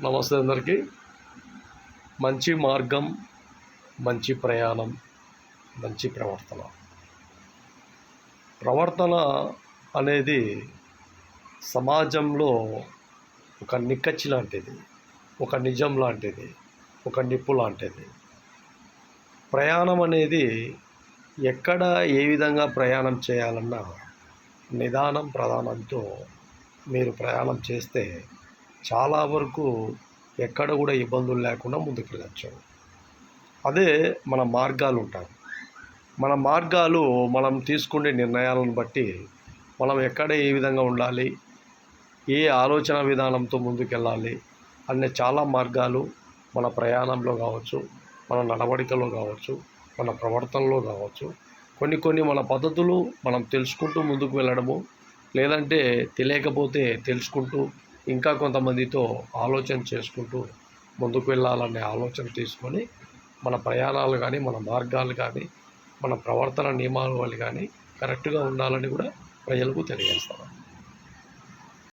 నమస్తే అందరికీ. మంచి మార్గం, మంచి ప్రయాణం, మంచి ప్రవర్తన అనేది సమాజంలో ఒక నిక్కచ్చి లాంటిది, ఒక నిజం లాంటిది, ఒక నిప్పు లాంటిది. ప్రయాణం అనేది ఎక్కడ ఏ విధంగా ప్రయాణం చేయాలన్నా నిదానం ప్రధానంతో మీరు ప్రయాణం చేస్తే చాలా వరకు ఎక్కడ కూడా ఇబ్బందులు లేకుండా ముందుకెళ్ళచ్చు. అదే మన మార్గాలు ఉంటాయి. మన మార్గాలు మనం తీసుకునే నిర్ణయాలను బట్టి మనం ఎక్కడ ఏ విధంగా ఉండాలి, ఏ ఆలోచన విధానంతో ముందుకెళ్ళాలి అనే చాలా మార్గాలు మన ప్రయాణంలో కావచ్చు, మన నడవడికలో కావచ్చు, మన ప్రవర్తనలో కావచ్చు, కొన్ని మన పద్ధతులు మనం తెలుసుకుంటూ ముందుకు వెళ్ళడము, లేదంటే తెలియకపోతే తెలుసుకుంటూ ఇంకా కొంతమందితో ఆలోచన చేసుకుంటూ ముందుకు వెళ్ళాలనే ఆలోచన తీసుకొని మన ప్రయాణాలు కానీ, మన మార్గాలు కానీ, మన ప్రవర్తన నియమాలు కానీ కరెక్ట్గా ఉండాలని కూడా ప్రజలకు తెలియజేస్తాను.